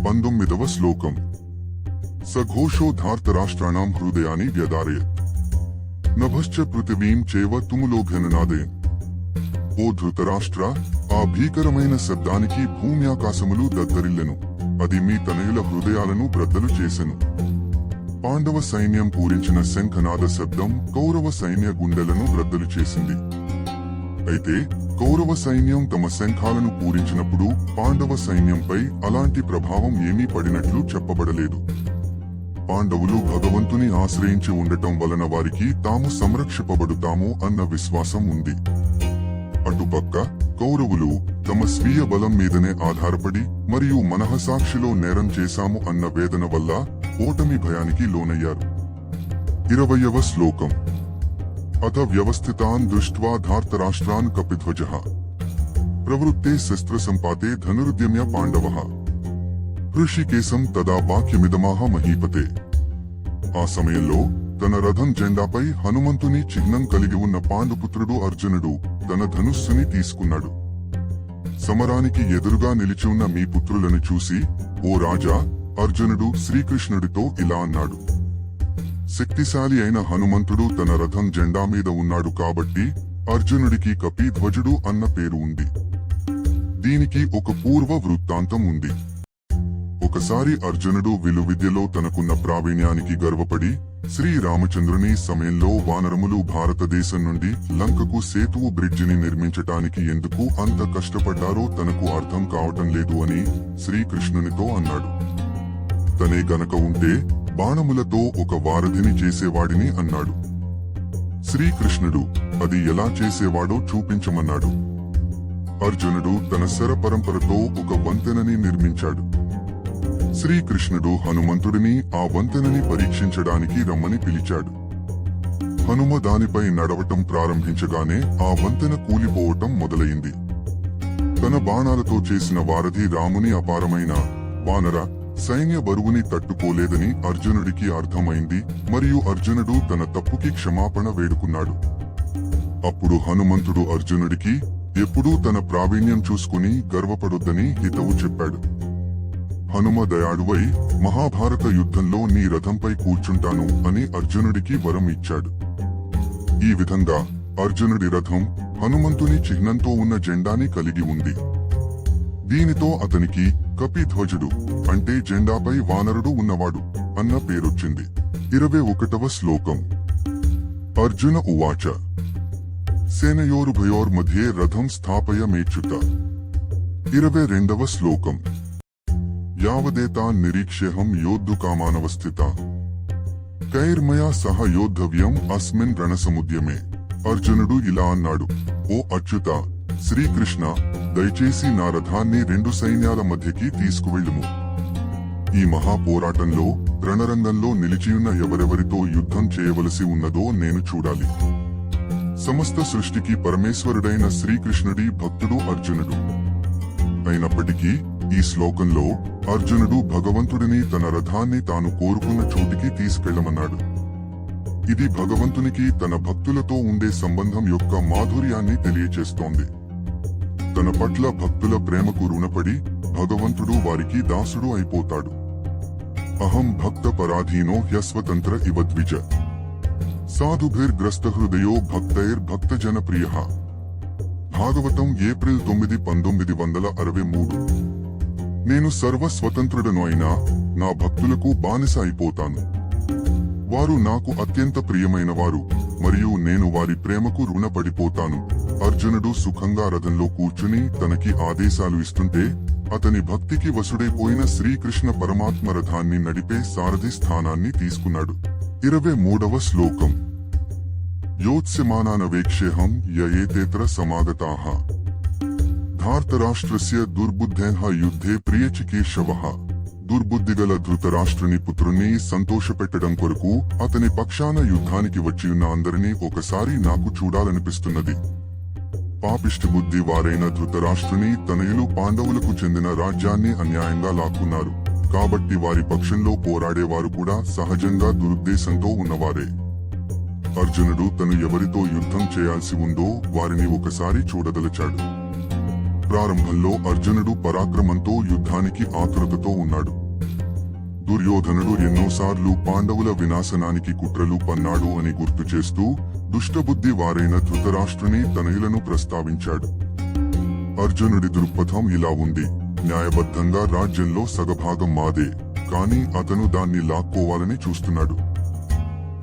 19వ శ్లోకం. సఘోషో ధార్తరాష్ట్రాణాం హృదయాని వ్యదారయత్ నభశ్చ పృథివీం చేవ తుములోఘననాదయన్. ఓ ధృతరాష్ట్ర, ఆ భీకరమైన శబ్దానికి భూమ్యాకాశములు దద్దరిల్లెను. అది మీ తనయుల హృదయాలను బ్రద్దలు చేసెను. పాండవ సైన్యం పూరించిన శంఖనాద శబ్దం కౌరవ సైన్య గుండెలను బ్రద్దలు చేసింది. అయితే కౌరవ సైన్యం తమ శంఖాలను పూరించినప్పుడు పాండవ సైన్యంపై అలాంటి ప్రభావం ఏమీ పడినట్లు చెప్పబడలేదు. పాండవులు భగవంతుని ఆశ్రయించి ఉండటం వలన వారికి తాము సంరక్షింపబడుతాము అన్న విశ్వాసం ఉంది. అటుపక్క కౌరవులు తమ స్వీయ బలం మీదనే ఆధారపడి మరియు మనఃసాక్షిలో నేరం చేశాము అన్న వేదన వల్ల ఓటమి భయానికి లోనయ్యారు. 20వ శ్లోకం. అథ వ్యవస్థితాన్ దృష్ట్వా ధార్తరాష్ట్రాన్ కపిధ్వజః ప్రవృత్తే శస్త్రసంపాతే ధనురుద్యమ్య పాండవః హృషికేశం తదా వాక్యమిదమాహ మహీపతే. ఆ సమయంలో తన రథం జెండాపై హనుమంతుని చిహ్నం కలిగి ఉన్న పాండుపుత్రుడు అర్జునుడు తన ధనుస్సుని తీసుకున్నాడు. సమరానికి ఎదురుగా నిలిచి ఉన్న మీ పుత్రులను చూసి, ఓ రాజా, అర్జునుడు శ్రీకృష్ణుడితో ఇలా అన్నాడు: శక్తిశాలి అయిన హనుమంతుడు తన రథం జెండా మీద ఉన్నాడు కాబట్టి అర్జునుడికి కపిధ్వజుడు అన్న పేరు ఉంది. దీనికి ఒక పూర్వ వృత్తాంతం ఉంది. ఒకసారి అర్జునుడు విలువిద్యలో తనకున్న ప్రావీణ్యానికి గర్వపడి శ్రీరామచంద్రుని సమయంలో వానరములు భారతదేశం నుండి లంకకు సేతువు బ్రిడ్జిని నిర్మించటానికి ఎందుకు అంత కష్టపడ్డారో తనకు అర్థం కావటం లేదు అని శ్రీకృష్ణునితో అన్నాడు. తనే గనక ఉంటే బాణములతో ఒక వారధిని చేసేవాడిని అన్నాడు. శ్రీకృష్ణుడు అది ఎలా చేసేవాడో చూపించమన్నాడు. అర్జునుడు తన శర పరంపరతో ఒక వంతెనని నిర్మించాడు. శ్రీకృష్ణుడు హనుమంతుడిని ఆ వంతెనని పరీక్షించడానికి రమ్మని పిలిచాడు. హనుమ దానిపై నడవటం ప్రారంభించగానే ఆ వంతెన కూలిపోవటం మొదలైంది. తన బాణాలతో చేసిన వారధి రాముని అపారమైన వానర సైన్య బరువుని తట్టుకోలేదని అర్జునుడికి అర్థమైంది మరియు అర్జునుడు తన తప్పుకి క్షమాపణ వేడుకున్నాడు. అప్పుడు హనుమంతుడు అర్జునుడికి ఎప్పుడూ తన ప్రావీణ్యం చూసుకుని గర్వపడొద్దని హితవు చెప్పాడు. హనుమ దయాళువై మహాభారత యుద్ధంలో నీ రథంపై కూర్చుంటాను అని అర్జునుడికి వరం ఇచ్చాడు. ఈ విధంగా అర్జునుడి రథం హనుమంతుని చిహ్నంతో ఉన్న జెండాని కలిగి ఉంది. దీనితో అతనికి కపిధ్వజుడు అంటే జెండాపై వానరుడు ఉన్నవాడు అన్న పేరొచ్చింది. 21వ శ్లోకం. అర్జున ఉవాచ సేనయోరుభయోర్మధ్యే రథం స్థాపయమేచ్యుత. 22వ శ్లోకం. యావదేతా నిరీక్ష్యహం యోద్ధుకామానవస్థిత కైర్మయా సహ యోద్ధవ్యం అస్మిన్ రణసముద్యమే. అర్జునుడు ఇలా అన్నాడు: ఓ అచ్యుత, శ్రీకృష్ణ, దయచేసి నా రథాన్ని రెండు సైన్యాల మధ్యకి తీసుకువెళ్ళుము. ఈ మహాపోరాటంలో రణరంగంలో నిలిచియున్న ఎవరెవరితో యుద్ధం చేయవలసి ఉన్నదో నేను చూడాలి. సమస్త సృష్టికి పరమేశ్వరుడైన శ్రీకృష్ణుడి భక్తుడు అర్జునుడు. అయినప్పటికీ ఈ శ్లోకంలో అర్జునుడు భగవంతుడిని తన రథాన్ని తాను కోరుకున్న చోటికి తీసుకెళ్లమన్నాడు. ఇది భగవంతునికి తన భక్తులతో ఉండే సంబంధం యొక్క మాధుర్యాన్ని తెలియచేస్తోంది. తన పట్ల భక్తుల ప్రేమకు రుణపడి భగవంతుడు వారికి దాసుడు అయిపోతాడు. అహం భక్త పరాధీనో హ్యస్వతంత్ర ఇవ ద్విజ సాధుభిర్గ్రస్తహృదయో భక్తైర్భక్తజన ప్రియః. భాగవతం ఏప్రిల్ 9, 1963. నేను సర్వ స్వతంత్రుడను అయినా నా భక్తులకు బానిస అయిపోతాను. వారు నాకు అత్యంత ప్రియమైన వారు మరియు నేను వారి ప్రేమకు రుణపడిపోతాను. అర్జునుడు సుఖంగా రథంలో కూర్చుని తనకి ఆదేశాలు ఇస్తుంటే అతని భక్తికి వశుడైపోయిన శ్రీకృష్ణ పరమాత్మ రథాన్ని నడిపే సారథి స్థానాన్ని తీసుకున్నాడు. 23వ శ్లోకం. యోత్స్యమానానవేక్ష్యేహం యయేతేత్ర సమాగతాః ధార్తరాష్ట్రస్య దుర్బుద్ధేః యుద్ధే ప్రియచికేశవః. దుర్బుద్ధిగల ధృతరాష్ట్రుని పుత్రుణ్ణి సంతోషపెట్టడం కొరకు అతని పక్షాన యుద్ధానికి వచ్చియున్న అందరినీ ఒకసారి నాకు చూడాలనిపిస్తున్నది. పాపిష్టి బుద్ధి వారైన ధృతరాష్ట్రుని తనయులు పాండవులకు చెందిన రాజ్యాన్ని అన్యాయంగా లాక్కున్నారు. కాబట్టి వారి పక్షంలో పోరాడేవారు కూడా సహజంగా దురుద్దేశంతో ఉన్నవారే. అర్జునుడు తను ఎవరితో యుద్ధం చేయాల్సి ఉందో వారిని ఒకసారి చూడదలచాడు. ప్రారంభంలో అర్జునుడు పరాక్రమంతో యుద్ధానికి ఆతురతతో ఉన్నాడు. దుర్యోధనుడు ఎన్నోసార్లు పాండవుల వినాశనానికి కుట్రలు పన్నాడు అని గుర్తు చేస్తూ దుష్టబుద్ధి వారైన ధృతరాష్ట్రుని తనయులను ప్రస్తావించాడు. అర్జునుడి దృక్పథం ఇలా ఉంది: న్యాయబద్ధంగా రాజ్యంలో సగభాగం మాదే, కానీ అతను దాన్ని లాక్కోవాలని చూస్తున్నాడు.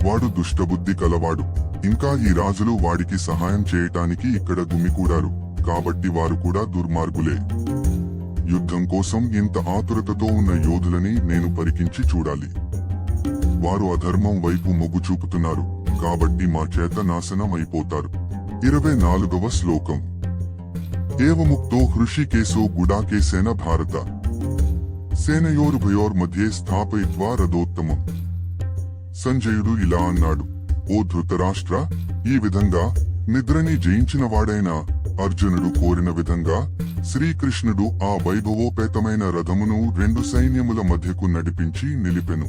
వాడు దుష్టబుద్ధి కలవాడు. ఇంకా ఈ రాజులు వాడికి సహాయం చేయటానికి ఇక్కడ గుమికూడారు, కాబట్టి వారు కూడా దుర్మార్గులే. యుద్ధం కోసం ఇంత ఆతురతతో ఉన్న యోధులని నేను పరికించి చూడాలి. వారు అధర్మం వైపు మొగ్గు చూపుతున్నారు, కాబట్టి మా చేత నాశనం అయిపోతారు. 24వ శ్లోకం. ఏవముక్తో హృషికేశో గుడాకేశేన భారత సేనయోరుభయోర్మధ్యే స్థాపయిత్వా రథోత్తమం. సంజయుడు ఇలా అన్నాడు: ఓ ధృతరాష్ట్ర, ఈ విధంగా నిద్రని జయించిన వాడైన అర్జునుడు కోరిన విధంగా శ్రీకృష్ణుడు ఆ వైభవోపేతమైన రథమును రెండు సైన్యముల మధ్యకు నడిపించి నిలిపెను.